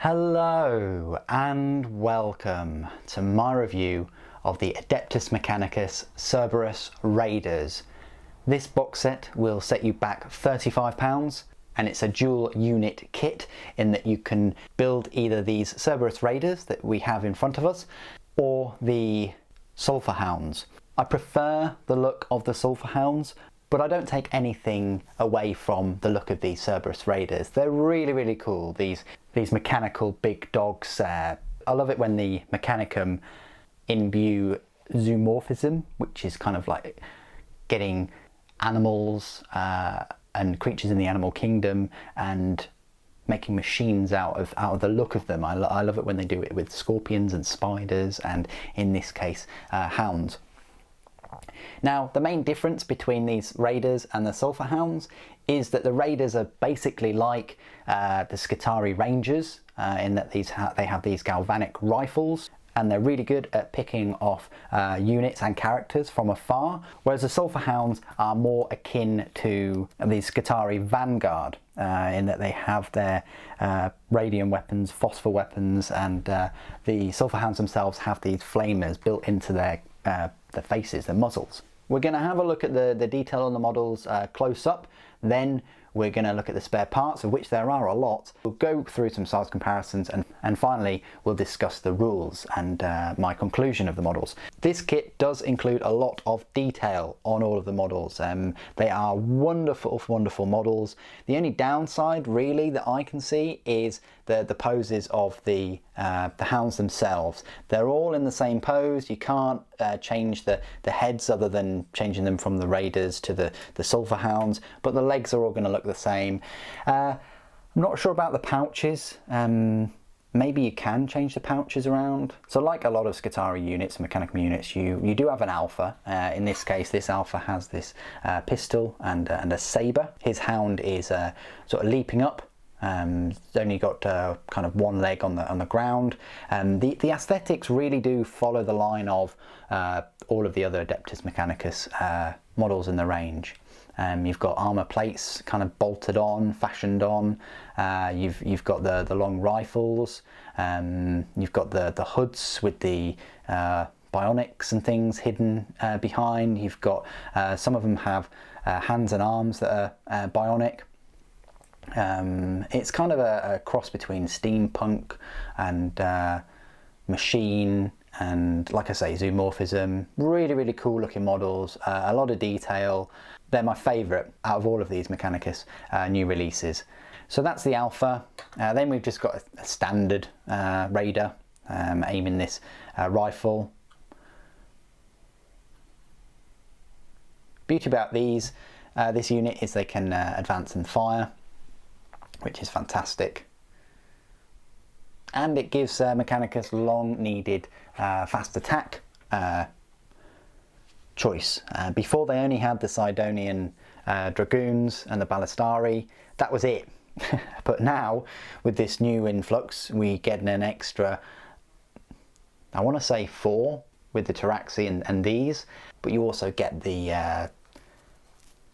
Hello and welcome to my review of the Adeptus Mechanicus Serberys Raiders. This box set will set you back £35 and it's a dual unit kit in that you can build either these Serberys Raiders that we have in front of us or the Sulphur Hounds. I prefer the look of the Sulphur Hounds, but I don't take anything away from the look of these Serberys Raiders. They're really cool, these mechanical big dogs. I love it when the Mechanicum imbue zoomorphism, which is kind of like getting animals and creatures in the animal kingdom and making machines out of the look of them. I love it when they do it with scorpions and spiders and, in this case, hounds. Now, the main difference between these Raiders and the Sulphur Hounds is that the Raiders are basically like the Skitarii Rangers in that they have these galvanic rifles and they're really good at picking off units and characters from afar, whereas the Sulphur Hounds are more akin to the Skitarii Vanguard in that they have their radium weapons, phosphor weapons, and the Sulphur Hounds themselves have these flamers built into their faces, the muzzles. We're going to have a look at the detail on the models close up, then we're going to look at the spare parts, of which there are a lot. We'll go through some size comparisons and finally we'll discuss the rules and my conclusion of the models. This kit does include a lot of detail on all of the models. They are wonderful models. The only downside really that I can see is the poses of the hounds themselves. They're all in the same pose. You can't change the heads other than changing them from the Raiders to the Sulphur Hounds, but the legs are all going to look the same. I'm not sure about the pouches. Maybe you can change the pouches around. So like a lot of Skitarii units, Mechanicum units, you do have an alpha. In this case, this alpha has this pistol and a sabre. His hound is sort of leaping up. It's only got kind of one leg on the ground. The aesthetics really do follow the line of all of the other Adeptus Mechanicus models in the range. You've got armour plates kind of bolted on, fashioned on. You've got the long rifles. You've got the hoods with the bionics and things hidden behind. You've got some of them have hands and arms that are bionic. It's kind of a cross between steampunk and machine and, like I say, zoomorphism. Really cool looking models, a lot of detail. They're my favourite out of all of these Mechanicus new releases. So that's the alpha. Then we've just got a standard Raider aiming this rifle. Beauty about this unit is they can advance and fire, which is fantastic. And it gives Mechanicus long needed fast attack choice. Before they only had the Sidonian Dragoons and the Ballistari, that was it. But now with this new influx we get an extra, I want to say 4 with the Taraxi and these, but you also get the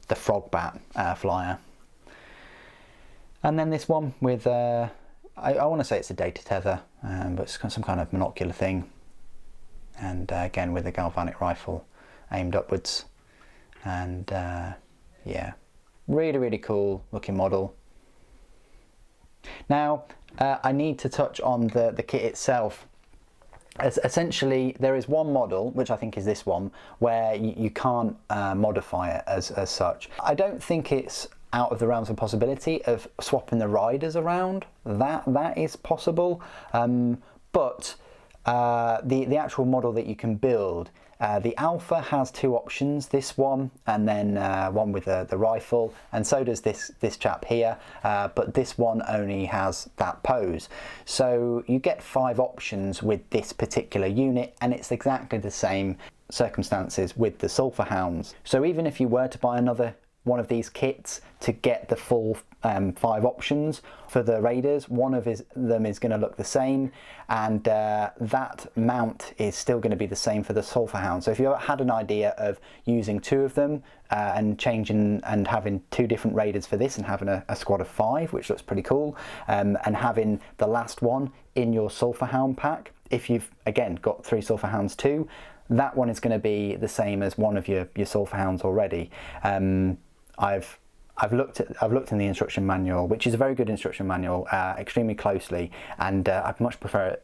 Frogbat flyer. And then this one with, I want to say it's a data tether, but it's some kind of monocular thing. And again with a galvanic rifle aimed upwards. And yeah, really cool looking model. Now, I need to touch on the kit itself. Essentially, there is one model, which I think is this one, where you can't modify it as such. I don't think it's out of the realms of possibility of swapping the riders around. That is possible, but the actual model that you can build, the alpha has 2 options, this one and then one with the rifle, and so does this chap here, but this one only has that pose. So you get 5 options with this particular unit, and it's exactly the same circumstances with the Sulphur Hounds. So even if you were to buy another one of these kits to get the full 5 options for the Raiders. One of them is going to look the same, and that mount is still going to be the same for the Sulphur Hound. So if you had an idea of using 2 of them and changing and having 2 different Raiders for this, and having a squad of 5, which looks pretty cool, and having the last one in your Sulphur Hound pack, if you've again got 3 Sulphur Hounds too, that one is going to be the same as one of your Sulphur Hounds already. I've looked in the instruction manual, which is a very good instruction manual, extremely closely, and I'd much prefer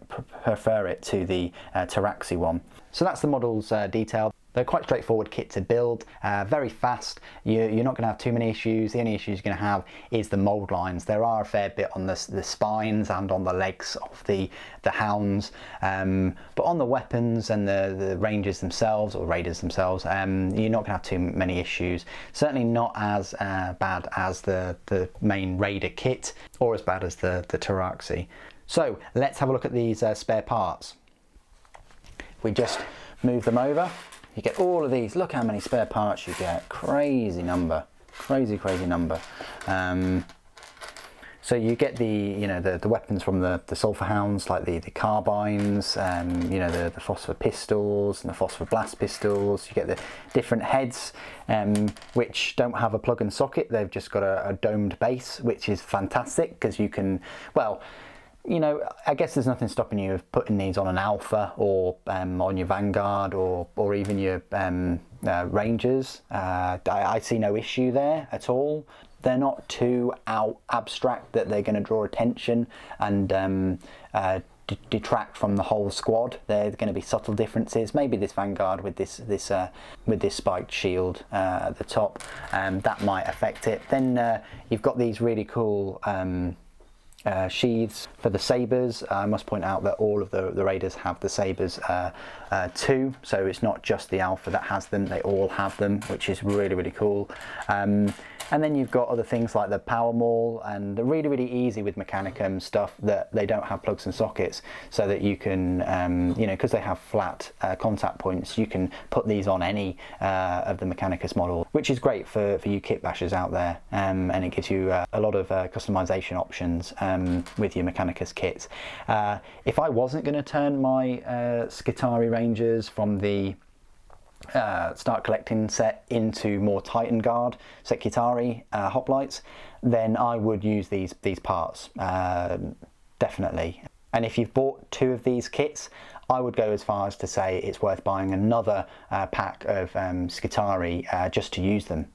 it to the Taraxi one. So that's the model's detail. They're quite straightforward kit to build, very fast. You're not going to have too many issues. The only issues you're going to have is the mould lines. There are a fair bit on the spines and on the legs of the hounds, but on the weapons and the rangers themselves, or raiders themselves, you're not going to have too many issues. Certainly not as bad as the main raider kit, or as bad as the Taraxi. So let's have a look at these spare parts. We just move them over. You get all of these. Look how many spare parts you get. Crazy number. Crazy number. So you get the weapons from the Sulphur Hounds, like the carbines, the phosphor pistols and the phosphor blast pistols. You get the different heads, which don't have a plug and socket. They've just got a domed base, which is fantastic, because you can, well, I guess there's nothing stopping you of putting these on an Alpha, or on your Vanguard, or even your Rangers. I see no issue there at all. They're not too abstract that they're going to draw attention and detract from the whole squad. There's going to be subtle differences. Maybe this Vanguard with this spiked shield at the top, that might affect it. Then you've got these really cool sheaths for the sabres. I must point out that all of the Raiders have the sabres too, so it's not just the Alpha that has them, they all have them, which is really cool. And then you've got other things like the power maul, and they're really easy with Mechanicum stuff that they don't have plugs and sockets, so that you can, because they have flat contact points, you can put these on any of the Mechanicus model, which is great for you kit bashers out there, and it gives you a lot of customization options with your Mechanicus kits. If I wasn't going to turn my Skitarii Rangers from the start collecting set into more Titan Guard Skitarii hoplites, then I would use these parts, definitely. And if you've bought 2 of these kits, I would go as far as to say it's worth buying another pack of Skitarii just to use them,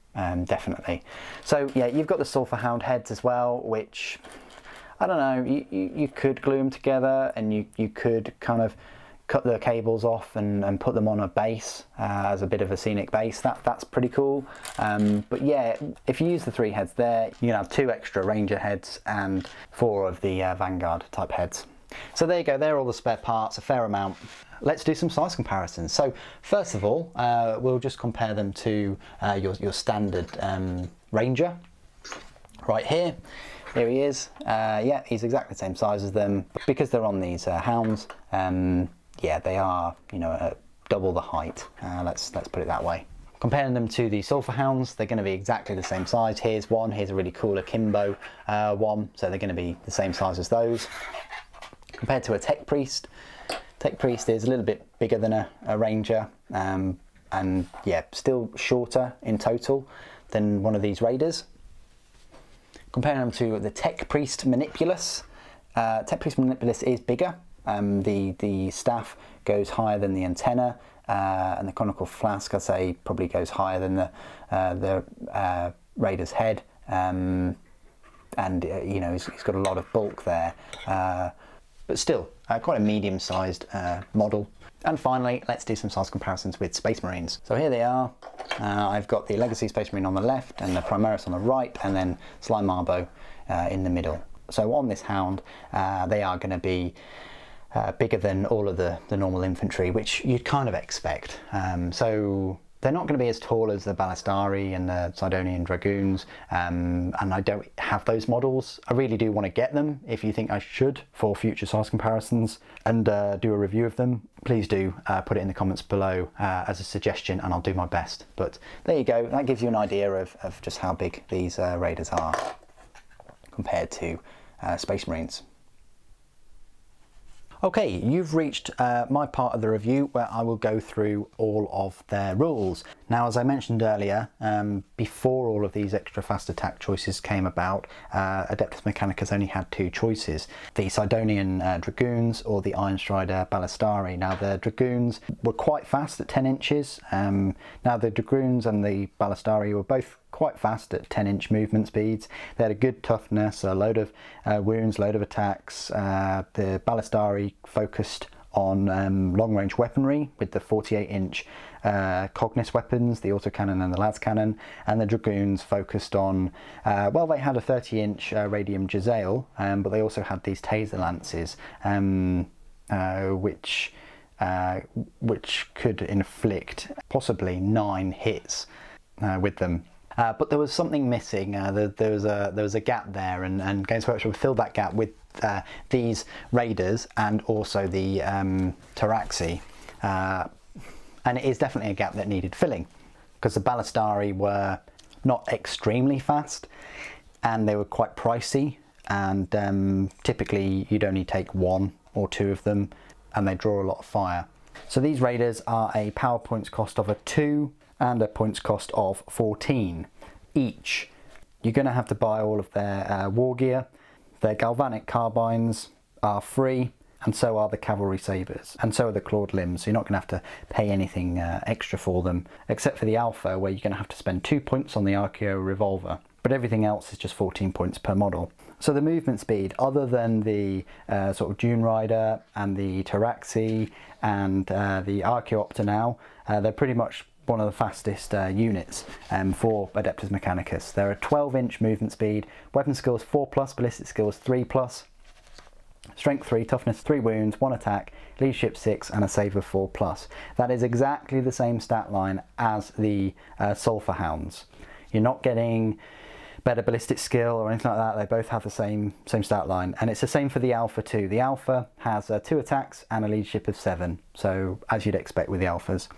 definitely. So yeah, you've got the Sulphur Hound heads as well, which, I don't know, you could glue them together, and you could kind of cut the cables off and put them on a base as a bit of a scenic base. That's pretty cool. But yeah, if you use the 3 heads there, you can have 2 extra Ranger heads and 4 of the Vanguard type heads. So there you go, they're all the spare parts, a fair amount. Let's do some size comparisons. So first of all, we'll just compare them to your standard Ranger. Right here he is. Yeah, he's exactly the same size as them. Because they're on these hounds, yeah, they are, double the height. Let's put it that way. Comparing them to the Sulphur Hounds, they're going to be exactly the same size. Here's one. Here's a really cool akimbo one. So they're going to be the same size as those. Compared to a Tech Priest, Tech Priest is a little bit bigger than a Ranger, and yeah, still shorter in total than one of these Raiders. Comparing them to the Tech Priest Manipulus, Tech Priest Manipulus is bigger. The staff goes higher than the antenna, and the conical flask, I'd say, probably goes higher than the Raider's head, and he's got a lot of bulk there, but still quite a medium-sized model. And finally, let's do some size comparisons with Space Marines. So here they are. I've got the Legacy Space Marine on the left, and the Primaris on the right, and then Sly Marbo in the middle. So on this hound, they are going to be bigger than all of the normal infantry, which you'd kind of expect. So They're not going to be as tall as the Ballistari and the Sidonian Dragoons, and I don't have those models. I really do want to get them. If you think I should for future size comparisons and do a review of them, please do put it in the comments below as a suggestion, and I'll do my best. But there you go, that gives you an idea of just how big these Raiders are compared to Space Marines. Okay, you've reached my part of the review where I will go through all of their rules. Now, as I mentioned earlier, before all of these extra fast attack choices came about, Adeptus Mechanicus only had two choices: the Sidonian Dragoons or the Ironstrider Ballistari. Now, the Dragoons were quite fast at 10 inches. Now, the Dragoons and the Ballistari were both quite fast at 10-inch movement speeds. They had a good toughness, a load of wounds, load of attacks. The Ballistari focused on long-range weaponry with the 48-inch Cognis weapons, the autocannon and the las cannon, and the Dragoons focused on, well, they had a 30-inch radium Giselle, but they also had these taser lances, which could inflict possibly 9 hits with them. But there was something missing. There was a gap there, and Games Workshop filled that gap with these Raiders and also the Taraxi. And it is definitely a gap that needed filling, because the Ballistari were not extremely fast and they were quite pricey, and typically you'd only take 1 or 2 of them and they draw a lot of fire. So these Raiders are a power points cost of a 2 and a points cost of 14 each. You're going to have to buy all of their war gear. Their Galvanic Carbines are free, and so are the Cavalry Sabres, and so are the Clawed Limbs, so you're not going to have to pay anything extra for them, except for the Alpha, where you're going to have to spend 2 points on the Archeo Revolver, but everything else is just 14 points per model. So the movement speed, other than the sort of Dune Rider and the Taraxi and the Archaeopter now, they're pretty much one of the fastest units for Adeptus Mechanicus. They're a 12-inch movement speed, weapon skills 4+, ballistic skills 3+, strength 3, toughness 3 wounds, 1 attack, leadership 6, and a save of 4+. That is exactly the same stat line as the Sulphur Hounds. You're not getting better ballistic skill or anything like that. They both have the same stat line, and it's the same for the Alpha too. The Alpha has 2 attacks and a leadership of 7, so as you'd expect with the Alphas.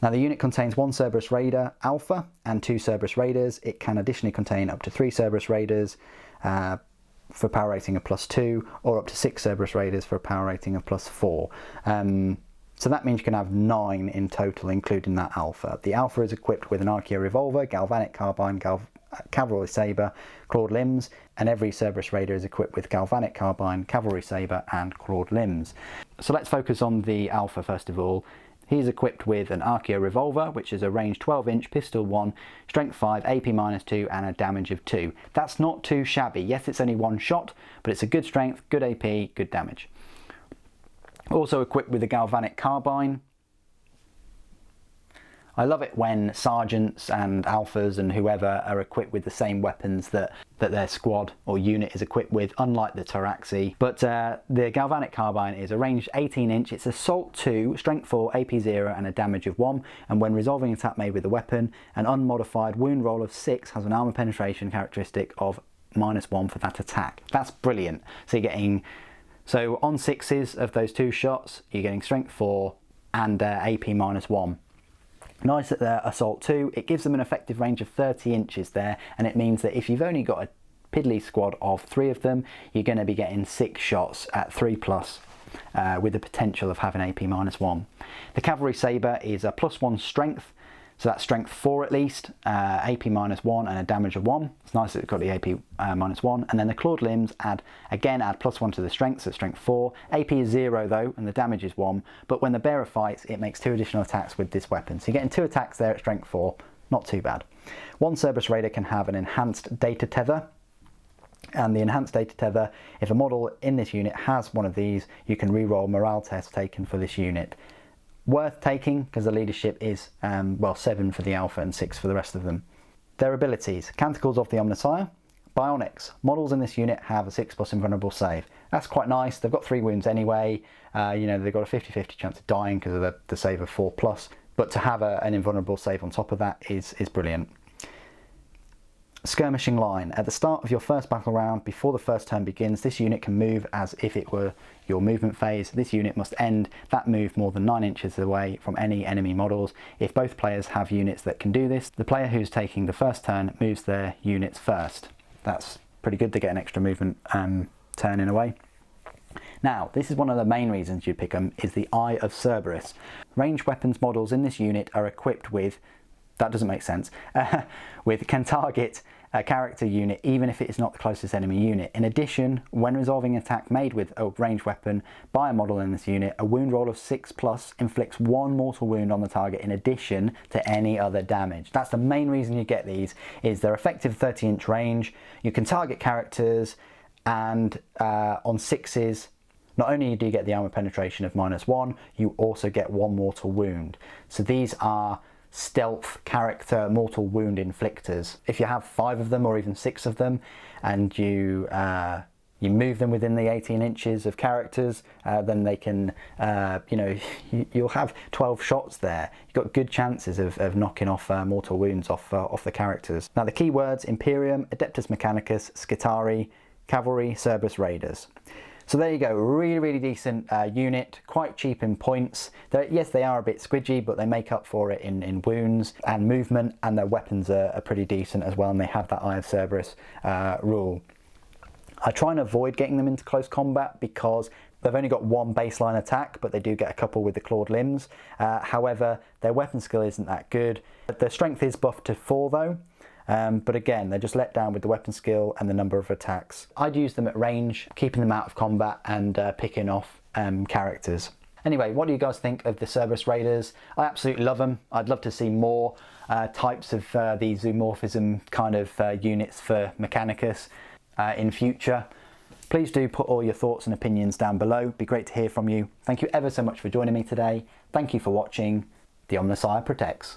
Now, the unit contains 1 Serberys Raider Alpha and 2 Serberys Raiders. It can additionally contain up to 3 Serberys Raiders for power rating of +2, or up to 6 Serberys Raiders for a power rating of +4. So that means you can have 9 in total, including that Alpha. The Alpha is equipped with an Archeo Revolver, Galvanic Carbine, Cavalry Sabre, Clawed Limbs, and every Serberys Raider is equipped with Galvanic Carbine, Cavalry Sabre, and Clawed Limbs. So let's focus on the Alpha first of all. He's equipped with an Archeo Revolver, which is a range 12-inch, pistol 1, strength 5, AP -2, and a damage of 2. That's not too shabby. Yes, it's only 1 shot, but it's a good strength, good AP, good damage. Also equipped with a Galvanic Carbine. I love it when sergeants and alphas and whoever are equipped with the same weapons that their squad or unit is equipped with, unlike the Taraxi. But the Galvanic Carbine is a ranged 18-inch, it's Assault 2, Strength 4, AP 0 and a damage of 1, and when resolving an attack made with the weapon, an unmodified wound roll of 6 has an armor penetration characteristic of -1 for that attack. That's brilliant. So you're getting, so on 6s of those 2 shots, you're getting Strength 4 and AP -1. Nice at their Assault 2, it gives them an effective range of 30 inches there, and it means that if you've only got a piddly squad of 3 of them, you're going to be getting 6 shots at 3+, with the potential of having AP -1. The Cavalry Sabre is a +1 strength, so that's strength 4 at least, AP -1 and a damage of 1. It's nice that it's got the AP -1. And then the Clawed Limbs add +1 to the strength, so strength 4. AP is 0 though, and the damage is 1. But when the bearer fights, it makes 2 additional attacks with this weapon. So you're getting 2 attacks there at strength 4, not too bad. 1 Serberys Raider can have an enhanced data tether. And the enhanced data tether, if a model in this unit has one of these, you can reroll morale tests taken for this unit. Worth taking because the leadership is, well, 7 for the Alpha and 6 for the rest of them. Their abilities: Canticles of the Omnissiah, Bionics. Models in this unit have a 6+ invulnerable save. That's quite nice. They've got 3 wounds anyway. You know, they've got a 50-50 chance of dying because of the save of 4+. but to have an invulnerable save on top of that is brilliant. Skirmishing line. At the start of your first battle round, before the first turn begins, this unit can move as if it were your movement phase. This unit must end that move more than 9 inches away from any enemy models. If both players have units that can do this, the player who's taking the first turn moves their units first. That's pretty good to get an extra movement turn in a way. Now, this is one of the main reasons you pick them, is the Eye of Cerberus. Ranged weapons models in this unit are equipped with, that doesn't make sense, can target a character unit even if it is not the closest enemy unit. In addition, when resolving an attack made with a ranged weapon by a model in this unit, a wound roll of 6+ inflicts 1 mortal wound on the target in addition to any other damage. That's the main reason you get these, is their effective 30-inch range. You can target characters, and on 6s, not only do you get the armor penetration of -1, you also get 1 mortal wound. So these are stealth character mortal wound inflictors. If you have 5 of them or even 6 of them, and you move them within the 18 inches of characters, then they can, you'll have 12 shots there. You've got good chances of knocking off mortal wounds off the characters. Now the key words: Imperium, Adeptus Mechanicus, Scitari, Cavalry, Serberys Raiders. So there you go, really decent unit, quite cheap in points. Yes, they are a bit squidgy, but they make up for it in wounds and movement, and their weapons are pretty decent as well, and they have that Eye of Cerberus rule. I try and avoid getting them into close combat because they've only got 1 baseline attack, but they do get a couple with the clawed limbs. However, their weapon skill isn't that good. Their strength is buffed to 4 though. But again, they're just let down with the weapon skill and the number of attacks. I'd use them at range, keeping them out of combat and picking off characters. Anyway, what do you guys think of the Serberys Raiders? I absolutely love them. I'd love to see more types of these zoomorphism kind of units for Mechanicus in future. Please do put all your thoughts and opinions down below. It'd be great to hear from you. Thank you ever so much for joining me today. Thank you for watching. The Omnissiah protects.